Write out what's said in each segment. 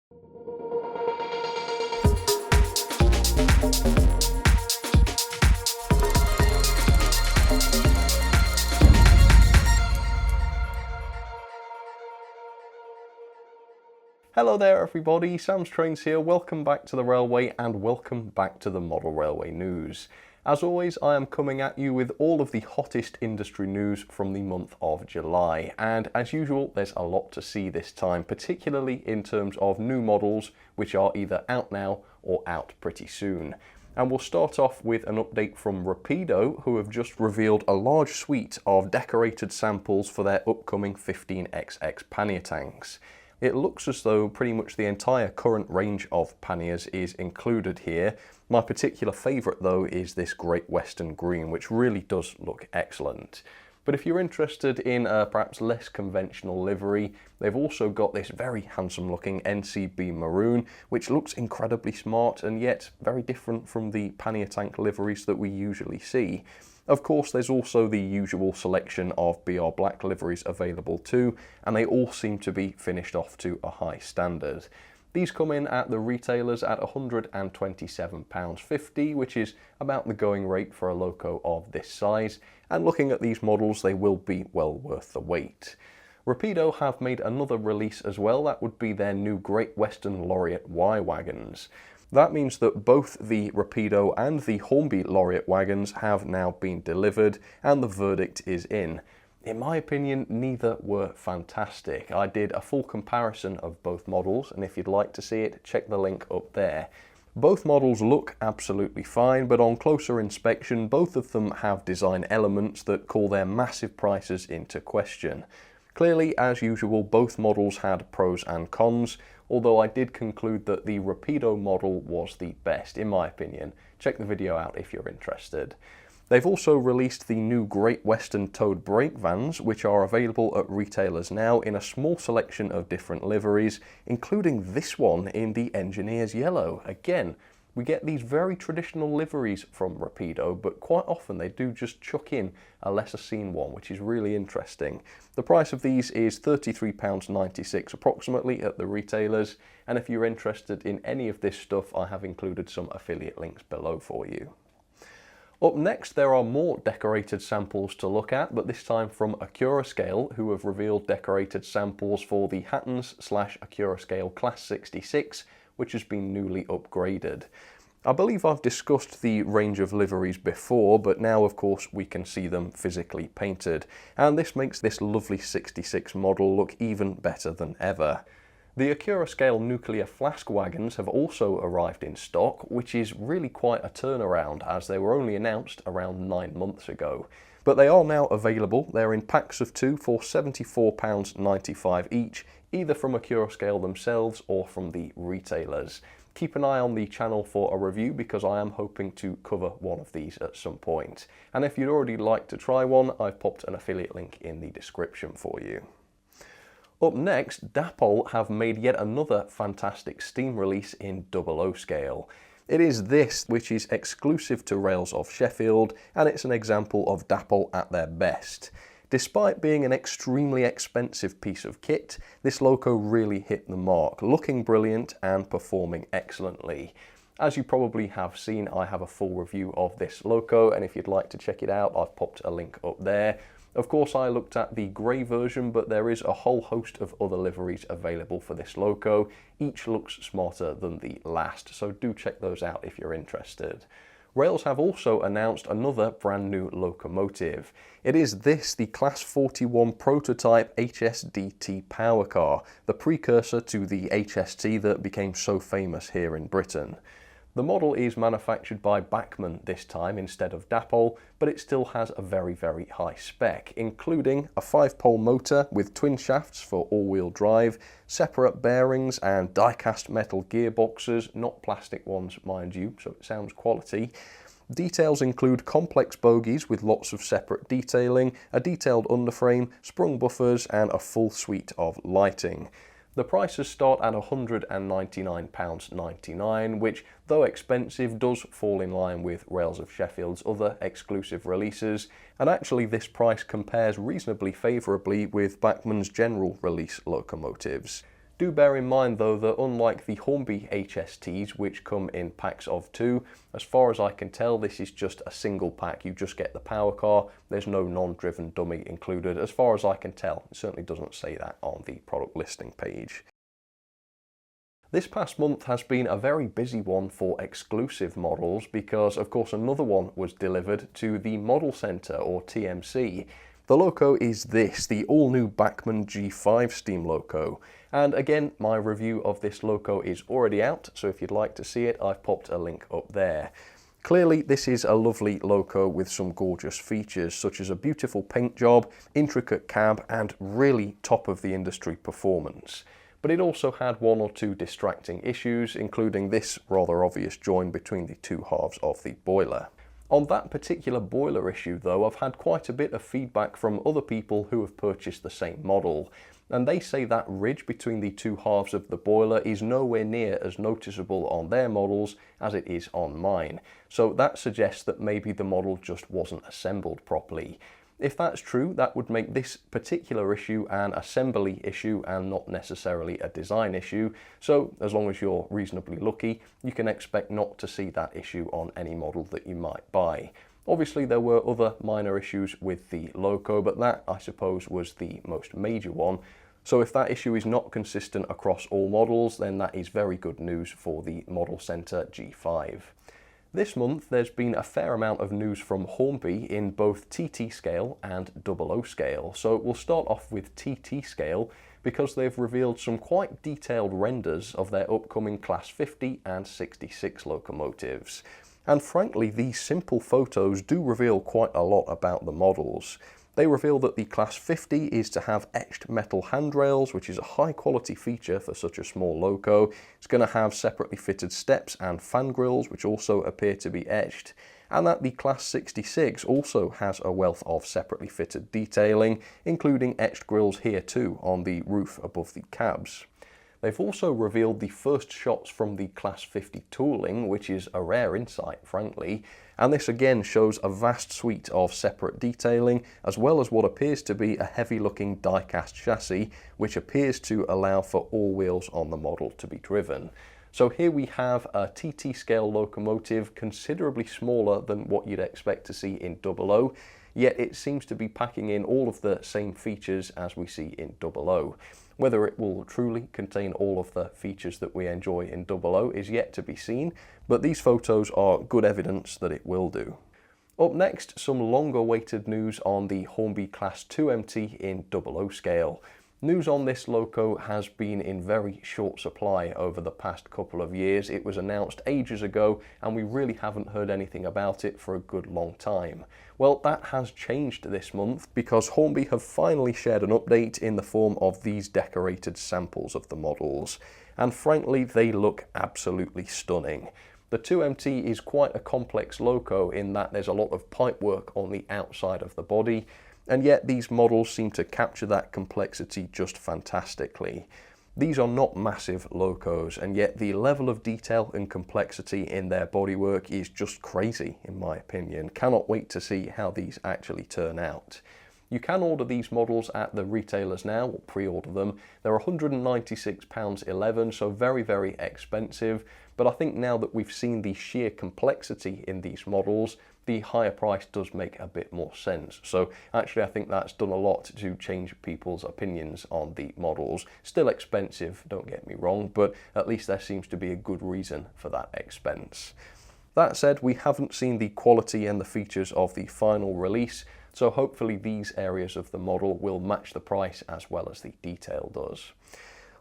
Hello there everybody, Sam's Trains here, welcome back to the railway and welcome back to the Model Railway News. As always, I am coming at you with all of the hottest industry news from the month of July, and as usual there's a lot to see this time, particularly in terms of new models which are either out now or out pretty soon. And we'll start off with an update from Rapido, who have just revealed a large suite of decorated samples for their upcoming 15XX pannier tanks. It looks as though pretty much the entire current range of panniers is included here. My particular favourite though is this Great Western Green, which really does look excellent. But if you're interested in a perhaps less conventional livery, they've also got this very handsome looking NCB Maroon, which looks incredibly smart and yet very different from the pannier tank liveries that we usually see. Of course, there's also the usual selection of BR Black liveries available too, and they all seem to be finished off to a high standard. These come in at the retailers at £127.50, which is about the going rate for a Loco of this size, and looking at these models, they will be well worth the wait. Rapido have made another release as well, that would be their new Great Western Laureate Y wagons. That means that both the Rapido and the Hornby Laureate wagons have now been delivered and the verdict is in. In my opinion, neither were fantastic. I did a full comparison of both models, and if you'd like to see it, check the link up there. Both models look absolutely fine, but on closer inspection, both of them have design elements that call their massive prices into question. Clearly, as usual, both models had pros and cons, although I did conclude that the Rapido model was the best, in my opinion. Check the video out if you're interested. They've also released the new Great Western towed brake vans, which are available at retailers now in a small selection of different liveries, including this one in the Engineer's Yellow. Again, we get these very traditional liveries from Rapido, but quite often they do just chuck in a lesser seen one, which is really interesting. The price of these is £33.96 approximately at the retailers, and if you're interested in any of this stuff, I have included some affiliate links below for you. Up next, there are more decorated samples to look at, but this time from Accurascale, who have revealed decorated samples for the Hattons/Accurascale Class 66, which has been newly upgraded. I believe I've discussed the range of liveries before, but now of course we can see them physically painted, and this makes this lovely 66 model look even better than ever. The Accurascale nuclear flask wagons have also arrived in stock, which is really quite a turnaround as they were only announced around 9 months ago. But they are now available. They're in packs of 2 for £74.95 each, either from Accurascale themselves or from the retailers. Keep an eye on the channel for a review because I am hoping to cover one of these at some point. And if you'd already like to try one, I've popped an affiliate link in the description for you. Up next, Dapol have made yet another fantastic Steam release in OO scale. It is this, which is exclusive to Rails of Sheffield, and it's an example of Dapol at their best. Despite being an extremely expensive piece of kit, this Loco really hit the mark, looking brilliant and performing excellently. As you probably have seen, I have a full review of this Loco, and if you'd like to check it out, I've popped a link up there. Of course, I looked at the grey version, but there is a whole host of other liveries available for this Loco. Each looks smarter than the last, so do check those out if you're interested. Rails have also announced another brand new locomotive. It is this, the Class 41 Prototype HST power car, the precursor to the HST that became so famous here in Britain. The model is manufactured by Bachmann this time instead of Dapol, but it still has a very high spec, including a 5-pole motor with twin shafts for all-wheel drive, separate bearings and die-cast metal gearboxes, not plastic ones mind you, so it sounds quality. Details include complex bogies with lots of separate detailing, a detailed underframe, sprung buffers and a full suite of lighting. The prices start at £199.99, which, though expensive, does fall in line with Rails of Sheffield's other exclusive releases, and actually this price compares reasonably favourably with Bachmann's general release locomotives. Do bear in mind though that unlike the Hornby HSTs, which come in packs of 2, as far as I can tell this is just a single pack. You just get the power car, there's no non-driven dummy included as far as I can tell. It certainly doesn't say that on the product listing page. This past month has been a very busy one for exclusive models because of course another one was delivered to the Model Centre or TMC. The Loco is this, the all-new Bachmann G5 steam Loco. And again, my review of this Loco is already out, so if you'd like to see it, I've popped a link up there. Clearly, this is a lovely Loco with some gorgeous features, such as a beautiful paint job, intricate cab, and really top-of-the-industry performance. But it also had one or two distracting issues, including this rather obvious join between the two halves of the boiler. On that particular boiler issue though, I've had quite a bit of feedback from other people who have purchased the same model, and they say that ridge between the two halves of the boiler is nowhere near as noticeable on their models as it is on mine. So that suggests that maybe the model just wasn't assembled properly. If that's true, that would make this particular issue an assembly issue and not necessarily a design issue. So as long as you're reasonably lucky, you can expect not to see that issue on any model that you might buy. Obviously there were other minor issues with the Loco, but that I suppose was the most major one. So if that issue is not consistent across all models, then that is very good news for the Model Centre G5. This month there's been a fair amount of news from Hornby in both TT scale and OO scale. So we'll start off with TT scale because they've revealed some quite detailed renders of their upcoming Class 50 and 66 locomotives. And frankly, these simple photos do reveal quite a lot about the models. They reveal that the Class 50 is to have etched metal handrails, which is a high quality feature for such a small Loco. It's going to have separately fitted steps and fan grills, which also appear to be etched. And that the Class 66 also has a wealth of separately fitted detailing, including etched grills here too on the roof above the cabs. They've also revealed the first shots from the Class 50 tooling, which is a rare insight, frankly, and this again shows a vast suite of separate detailing, as well as what appears to be a heavy-looking die-cast chassis, which appears to allow for all wheels on the model to be driven. So here we have a TT scale locomotive considerably smaller than what you'd expect to see in OO, yet it seems to be packing in all of the same features as we see in OO. Whether it will truly contain all of the features that we enjoy in OO is yet to be seen, but these photos are good evidence that it will do. Up next, some long-awaited news on the Hornby Class 2MT in OO scale. News on this Loco has been in very short supply over the past couple of years. It was announced ages ago and we really haven't heard anything about it for a good long time. Well, that has changed this month because Hornby have finally shared an update in the form of these decorated samples of the models. And frankly, they look absolutely stunning. The 2MT is quite a complex Loco in that there's a lot of pipework on the outside of the body, and yet these models seem to capture that complexity just fantastically. These are not massive Locos, and yet the level of detail and complexity in their bodywork is just crazy in my opinion. Cannot wait to see how these actually turn out. You can order these models at the retailers now, or pre-order them. They're £196.11, so very, very expensive. But I think now that we've seen the sheer complexity in these models, the higher price does make a bit more sense. So actually I think that's done a lot to change people's opinions on the models. Still expensive, don't get me wrong, but at least there seems to be a good reason for that expense. That said, we haven't seen the quality and the features of the final release, so hopefully these areas of the model will match the price as well as the detail does.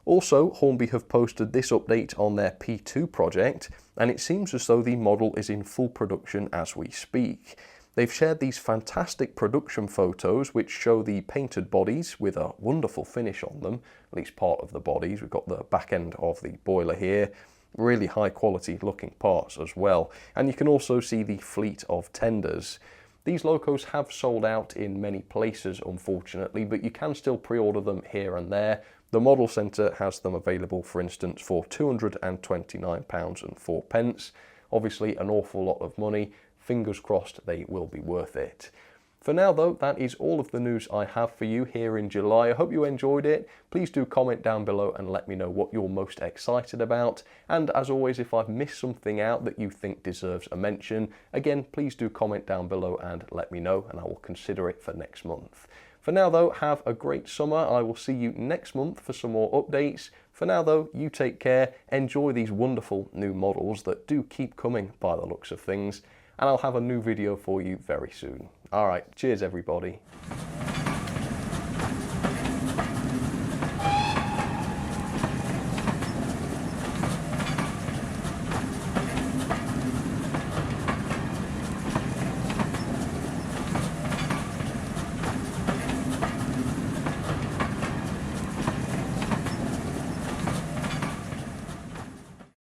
Also, Hornby have posted this update on their P2 project, and it seems as though the model is in full production as we speak. They've shared these fantastic production photos which show the painted bodies with a wonderful finish on them, at least part of the bodies. We've got the back end of the boiler here, really high quality looking parts as well, and you can also see the fleet of tenders. These Locos have sold out in many places unfortunately, but you can still pre-order them here and there. The Model Centre has them available, for instance, for £229.04. Obviously an awful lot of money. Fingers crossed they will be worth it. For now though, that is all of the news I have for you here in July. I hope you enjoyed it. Please do comment down below and let me know what you're most excited about. And as always, if I've missed something out that you think deserves a mention, again, please do comment down below and let me know, and I will consider it for next month. For now though, have a great summer. I will see you next month for some more updates. For now though, you take care, enjoy these wonderful new models that do keep coming by the looks of things, and I'll have a new video for you very soon. Alright, cheers everybody.